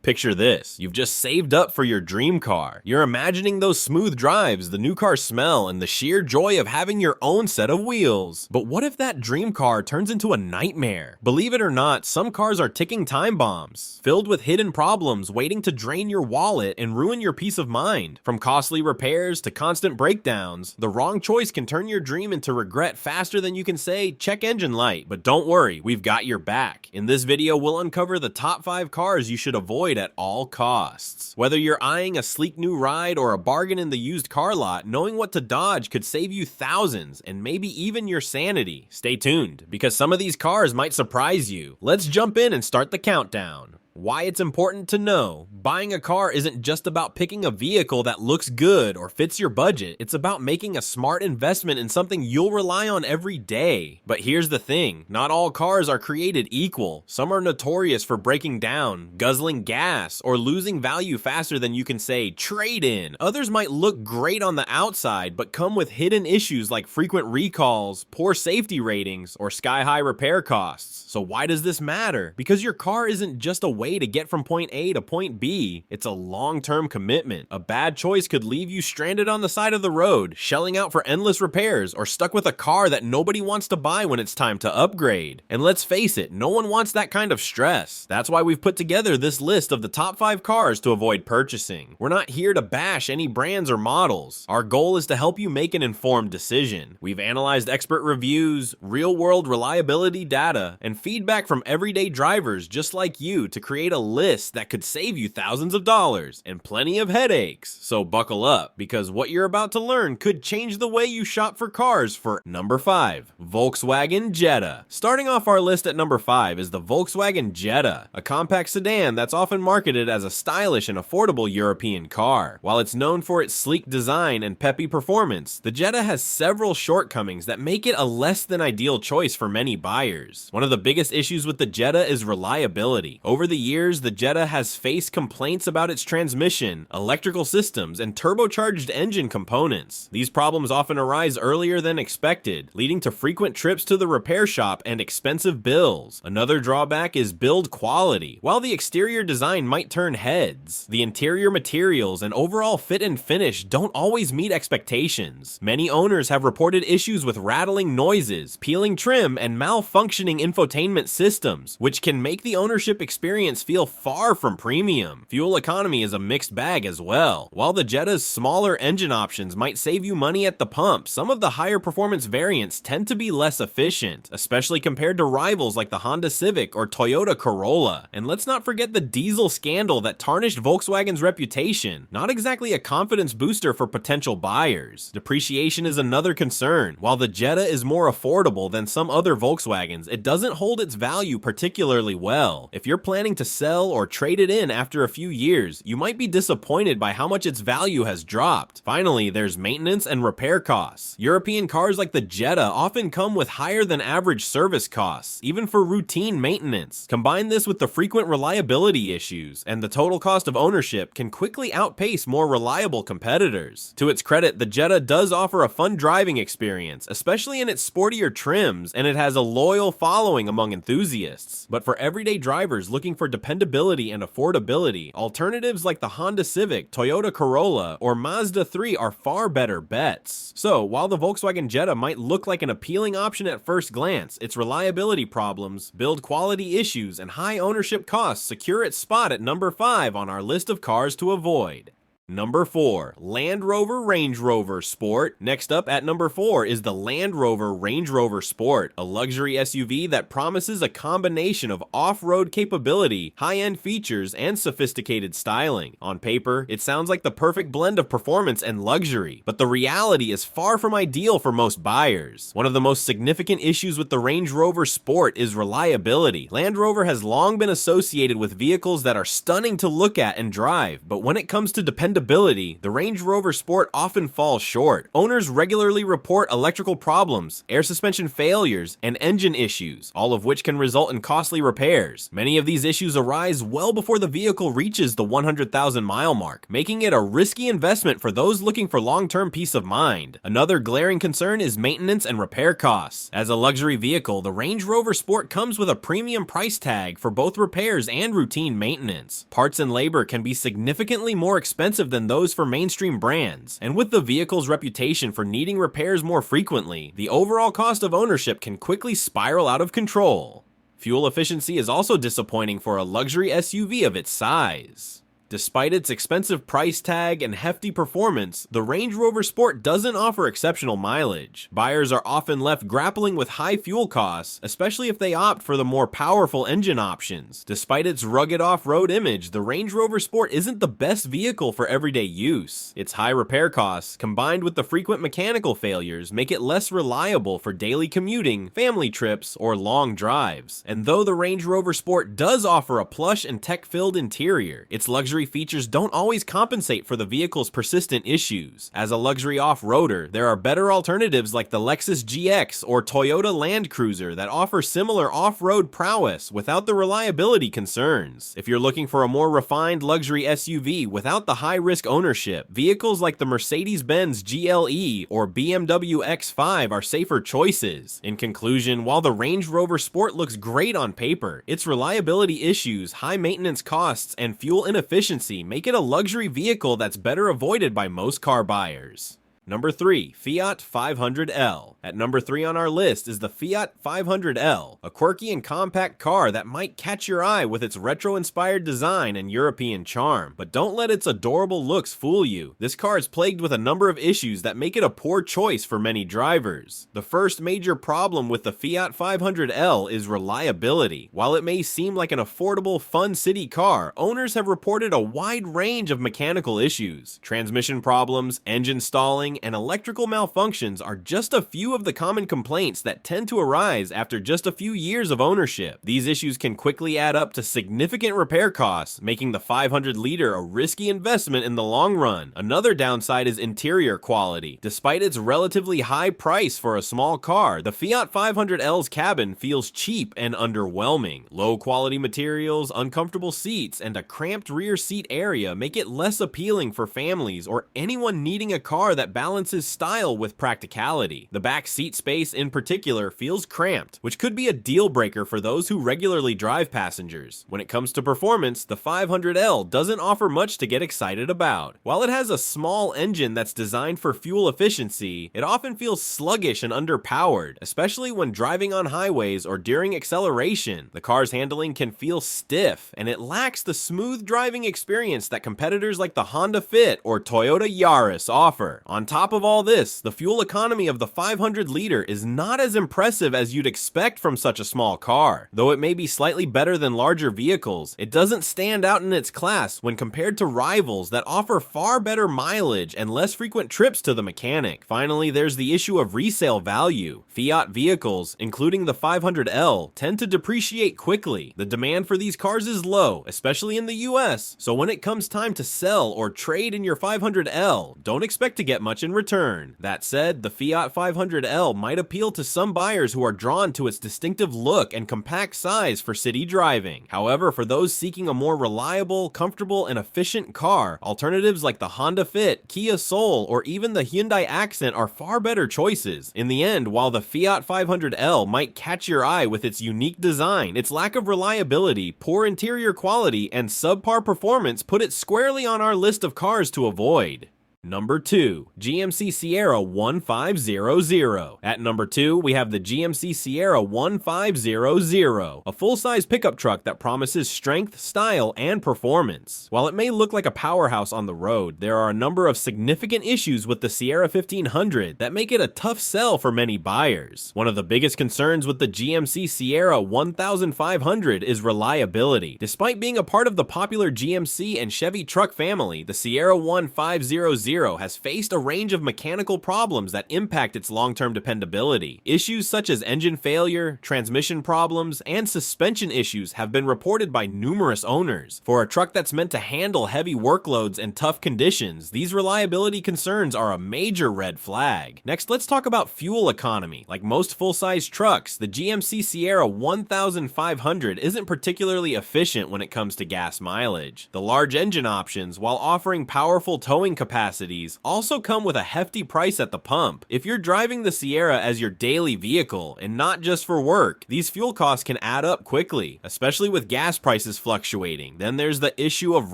Picture this, you've just saved up for your dream car. You're imagining those smooth drives, the new car smell, and the sheer joy of having your own set of wheels. But what if that dream car turns into a nightmare? Believe it or not, some cars are ticking time bombs, filled with hidden problems waiting to drain your wallet and ruin your peace of mind. From costly repairs to constant breakdowns, the wrong choice can turn your dream into regret faster than you can say, check engine light. But don't worry, we've got your back. In this video, we'll uncover the top 5 cars you should avoid at all costs. Whether you're eyeing a sleek new ride or a bargain in the used car lot, knowing what to dodge could save you thousands and maybe even your sanity. Stay tuned, because some of these cars might surprise you. Let's jump in and start the countdown. Why it's important to know. Buying a car isn't just about picking a vehicle that looks good or fits your budget. It's about making a smart investment in something you'll rely on every day. But here's the thing, not all cars are created equal. Some are notorious for breaking down, guzzling gas, or losing value faster than you can say trade in. Others might look great on the outside, but come with hidden issues like frequent recalls, poor safety ratings, or sky-high repair costs. So why does this matter? Because your car isn't just a way to get from point A to point B, it's a long-term commitment. A bad choice could leave you stranded on the side of the road, shelling out for endless repairs, or stuck with a car that nobody wants to buy when it's time to upgrade. And let's face it, no one wants that kind of stress. That's why we've put together this list of the top 5 cars to avoid purchasing. We're not here to bash any brands or models. Our goal is to help you make an informed decision. We've analyzed expert reviews, real-world reliability data, and feedback from everyday drivers just like you to create a list that could save you thousands of dollars and plenty of headaches. So buckle up, because what you're about to learn could change the way you shop for cars. For number 5, Volkswagen Jetta. Starting off our list at number 5 is the Volkswagen Jetta, a compact sedan that's often marketed as a stylish and affordable European car. While it's known for its sleek design and peppy performance, the Jetta has several shortcomings that make it a less than ideal choice for many buyers. One of the biggest issues with the Jetta is reliability. Over the years, the Jetta has faced complaints about its transmission, electrical systems, and turbocharged engine components. These problems often arise earlier than expected, leading to frequent trips to the repair shop and expensive bills. Another drawback is build quality. While the exterior design might turn heads, the interior materials and overall fit and finish don't always meet expectations. Many owners have reported issues with rattling noises, peeling trim, and malfunctioning infotainment systems, which can make the ownership experience feel far from premium. Fuel economy is a mixed bag as well. While the Jetta's smaller engine options might save you money at the pump, some of the higher performance variants tend to be less efficient, especially compared to rivals like the Honda Civic or Toyota Corolla. And let's not forget the diesel scandal that tarnished Volkswagen's reputation. Not exactly a confidence booster for potential buyers. Depreciation is another concern. While the Jetta is more affordable than some other Volkswagens, it doesn't hold its value particularly well. If you're planning to sell or trade it in after a few years, you might be disappointed by how much its value has dropped. Finally, there's maintenance and repair costs. European cars like the Jetta often come with higher than average service costs, even for routine maintenance. Combine this with the frequent reliability issues, and the total cost of ownership can quickly outpace more reliable competitors. To its credit, the Jetta does offer a fun driving experience, especially in its sportier trims, and it has a loyal following among enthusiasts. But for everyday drivers looking for dependability and affordability, alternatives like the Honda Civic, Toyota Corolla, or Mazda 3 are far better bets. So, while the Volkswagen Jetta might look like an appealing option at first glance, its reliability problems, build quality issues, and high ownership costs secure its spot at number 5 on our list of cars to avoid. Number 4, Land Rover Range Rover Sport. Next up at number 4 is the Land Rover Range Rover Sport, a luxury SUV that promises a combination of off-road capability, high-end features, and sophisticated styling. On paper, it sounds like the perfect blend of performance and luxury, but the reality is far from ideal for most buyers. One of the most significant issues with the Range Rover Sport is reliability. Land Rover has long been associated with vehicles that are stunning to look at and drive, but when it comes to dependability dependability, the Range Rover Sport often falls short. Owners regularly report electrical problems, air suspension failures, and engine issues, all of which can result in costly repairs. Many of these issues arise well before the vehicle reaches the 100,000-mile mark, making it a risky investment for those looking for long-term peace of mind. Another glaring concern is maintenance and repair costs. As a luxury vehicle, the Range Rover Sport comes with a premium price tag for both repairs and routine maintenance. Parts and labor can be significantly more expensive than those for mainstream brands, and with the vehicle's reputation for needing repairs more frequently, the overall cost of ownership can quickly spiral out of control. Fuel efficiency is also disappointing for a luxury SUV of its size. Despite its expensive price tag and hefty performance, the Range Rover Sport doesn't offer exceptional mileage. Buyers are often left grappling with high fuel costs, especially if they opt for the more powerful engine options. Despite its rugged off-road image, the Range Rover Sport isn't the best vehicle for everyday use. Its high repair costs, combined with the frequent mechanical failures, make it less reliable for daily commuting, family trips, or long drives. And though the Range Rover Sport does offer a plush and tech-filled interior, its luxury features don't always compensate for the vehicle's persistent issues. As a luxury off-roader, there are better alternatives like the Lexus GX or Toyota Land Cruiser that offer similar off-road prowess without the reliability concerns. If you're looking for a more refined luxury SUV without the high-risk ownership, vehicles like the Mercedes-Benz GLE or BMW X5 are safer choices. In conclusion, while the Range Rover Sport looks great on paper, its reliability issues, high maintenance costs, and fuel inefficiency make it a luxury vehicle that's better avoided by most car buyers. Number 3. Fiat 500L. At number 3 on our list is the Fiat 500L, a quirky and compact car that might catch your eye with its retro-inspired design and European charm. But don't let its adorable looks fool you. This car is plagued with a number of issues that make it a poor choice for many drivers. The first major problem with the Fiat 500L is reliability. While it may seem like an affordable, fun city car, owners have reported a wide range of mechanical issues. Transmission problems, engine stalling, and electrical malfunctions are just a few of the common complaints that tend to arise after just a few years of ownership. These issues can quickly add up to significant repair costs, making the 500-liter a risky investment in the long run. Another downside is interior quality. Despite its relatively high price for a small car, the Fiat 500L's cabin feels cheap and underwhelming. Low-quality materials, uncomfortable seats, and a cramped rear seat area make it less appealing for families or anyone needing a car that balances style with practicality. The back seat space in particular feels cramped, which could be a deal breaker for those who regularly drive passengers. When it comes to performance, the 500L doesn't offer much to get excited about. While it has a small engine that's designed for fuel efficiency, it often feels sluggish and underpowered, especially when driving on highways or during acceleration. The car's handling can feel stiff, and it lacks the smooth driving experience that competitors like the Honda Fit or Toyota Yaris offer. On top of all this, the fuel economy of the 500-liter is not as impressive as you'd expect from such a small car. Though it may be slightly better than larger vehicles, it doesn't stand out in its class when compared to rivals that offer far better mileage and less frequent trips to the mechanic. Finally, there's the issue of resale value. Fiat vehicles, including the 500L, tend to depreciate quickly. The demand for these cars is low, especially in the US, so when it comes time to sell or trade in your 500L, don't expect to get much in return. That said, the Fiat 500L might appeal to some buyers who are drawn to its distinctive look and compact size for city driving. However, for those seeking a more reliable, comfortable, and efficient car, alternatives like the Honda Fit, Kia Soul, or even the Hyundai Accent are far better choices. In the end, while the Fiat 500L might catch your eye with its unique design, its lack of reliability, poor interior quality, and subpar performance put it squarely on our list of cars to avoid. Number 2. GMC Sierra 1500. At number 2, we have the GMC Sierra 1500, a full-size pickup truck that promises strength, style, and performance. While it may look like a powerhouse on the road, there are a number of significant issues with the Sierra 1500 that make it a tough sell for many buyers. One of the biggest concerns with the GMC Sierra 1500 is reliability. Despite being a part of the popular GMC and Chevy truck family, the Sierra 1500 has faced a range of mechanical problems that impact its long-term dependability. Issues such as engine failure, transmission problems, and suspension issues have been reported by numerous owners. For a truck that's meant to handle heavy workloads and tough conditions, these reliability concerns are a major red flag. Next, let's talk about fuel economy. Like most full-size trucks, the GMC Sierra 1500 isn't particularly efficient when it comes to gas mileage. The large engine options, while offering powerful towing capacities, also come with a hefty price at the pump. If you're driving the Sierra as your daily vehicle and not just for work, these fuel costs can add up quickly, especially with gas prices fluctuating. Then there's the issue of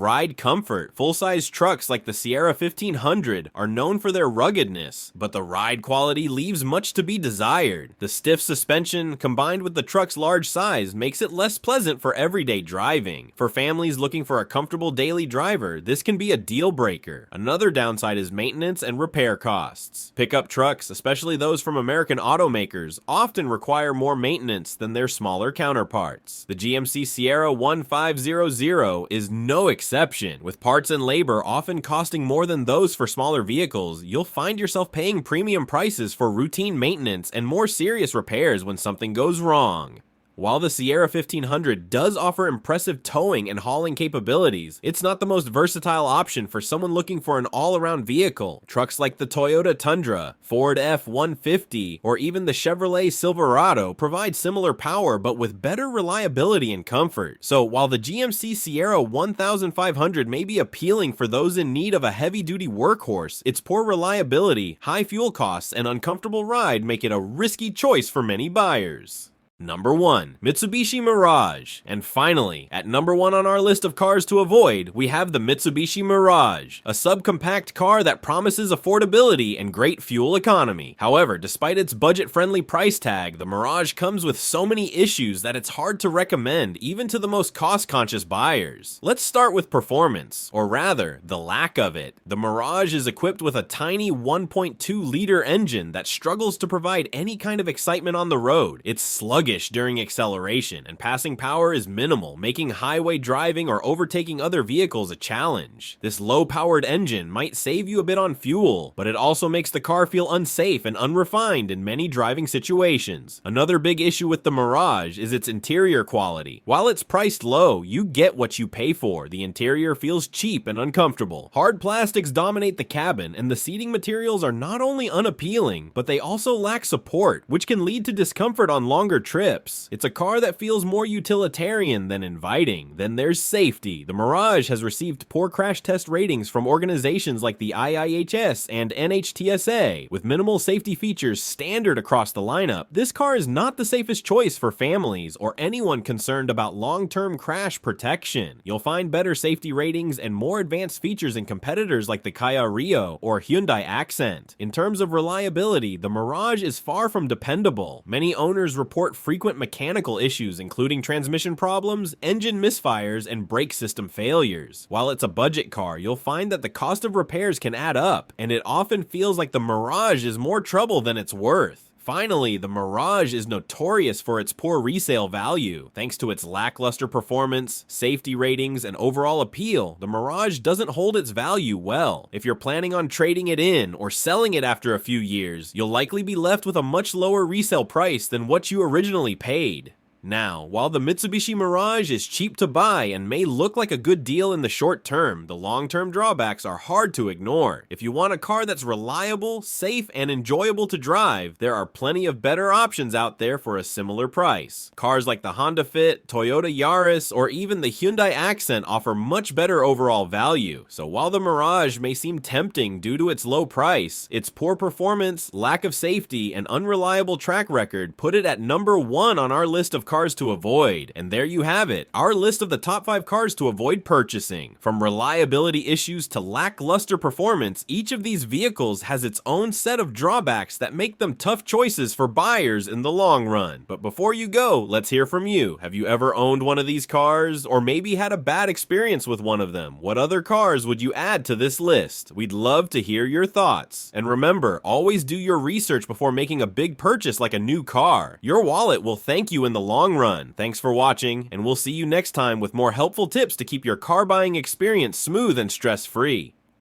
ride comfort. Full-size trucks like the Sierra 1500 are known for their ruggedness, but the ride quality leaves much to be desired. The stiff suspension, combined with the truck's large size, makes it less pleasant for everyday driving. For families looking for a comfortable daily driver, this can be a deal breaker. Another downside is maintenance and repair costs. Pickup trucks, especially those from American automakers, often require more maintenance than their smaller counterparts. The GMC Sierra 1500 is no exception. With parts and labor often costing more than those for smaller vehicles, you'll find yourself paying premium prices for routine maintenance and more serious repairs when something goes wrong. While the Sierra 1500 does offer impressive towing and hauling capabilities, it's not the most versatile option for someone looking for an all-around vehicle. Trucks like the Toyota Tundra, Ford F-150, or even the Chevrolet Silverado provide similar power but with better reliability and comfort. So while the GMC Sierra 1500 may be appealing for those in need of a heavy-duty workhorse, its poor reliability, high fuel costs, and uncomfortable ride make it a risky choice for many buyers. Number 1. Mitsubishi Mirage. And finally, at number 1 on our list of cars to avoid, we have the Mitsubishi Mirage, a subcompact car that promises affordability and great fuel economy. However, despite its budget-friendly price tag, the Mirage comes with so many issues that it's hard to recommend even to the most cost-conscious buyers. Let's start with performance, or rather, the lack of it. The Mirage is equipped with a tiny 1.2-liter engine that struggles to provide any kind of excitement on the road. It's sluggish during acceleration, and passing power is minimal, making highway driving or overtaking other vehicles a challenge. This low-powered engine might save you a bit on fuel, but it also makes the car feel unsafe and unrefined in many driving situations. Another big issue with the Mirage is its interior quality. While it's priced low, you get what you pay for. The interior feels cheap and uncomfortable. Hard plastics dominate the cabin, and the seating materials are not only unappealing, but they also lack support, which can lead to discomfort on longer trips. It's a car that feels more utilitarian than inviting. Then there's safety. The Mirage has received poor crash test ratings from organizations like the IIHS and NHTSA. With minimal safety features standard across the lineup, this car is not the safest choice for families or anyone concerned about long-term crash protection. You'll find better safety ratings and more advanced features in competitors like the Kia Rio or Hyundai Accent. In terms of reliability, the Mirage is far from dependable. Many owners report frequent mechanical issues including transmission problems, engine misfires, and brake system failures. While it's a budget car, you'll find that the cost of repairs can add up, and it often feels like the Mirage is more trouble than it's worth. Finally, the Mirage is notorious for its poor resale value. Thanks to its lackluster performance, safety ratings, and overall appeal, the Mirage doesn't hold its value well. If you're planning on trading it in or selling it after a few years, you'll likely be left with a much lower resale price than what you originally paid. Now, while the Mitsubishi Mirage is cheap to buy and may look like a good deal in the short term, the long-term drawbacks are hard to ignore. If you want a car that's reliable, safe, and enjoyable to drive, there are plenty of better options out there for a similar price. Cars like the Honda Fit, Toyota Yaris, or even the Hyundai Accent offer much better overall value. So while the Mirage may seem tempting due to its low price, its poor performance, lack of safety, and unreliable track record put it at number 1 on our list of cars to avoid. And there you have it, our list of the top 5 cars to avoid purchasing. From reliability issues to lackluster performance, each of these vehicles has its own set of drawbacks that make them tough choices for buyers in the long run. But before you go, let's hear from you. Have you ever owned one of these cars, or maybe had a bad experience with one of them? What other cars would you add to this list? We'd love to hear your thoughts. And remember, always do your research before making a big purchase like a new car. Your wallet will thank you in the long run. Thanks for watching, and we'll see you next time with more helpful tips to keep your car buying experience smooth and stress-free.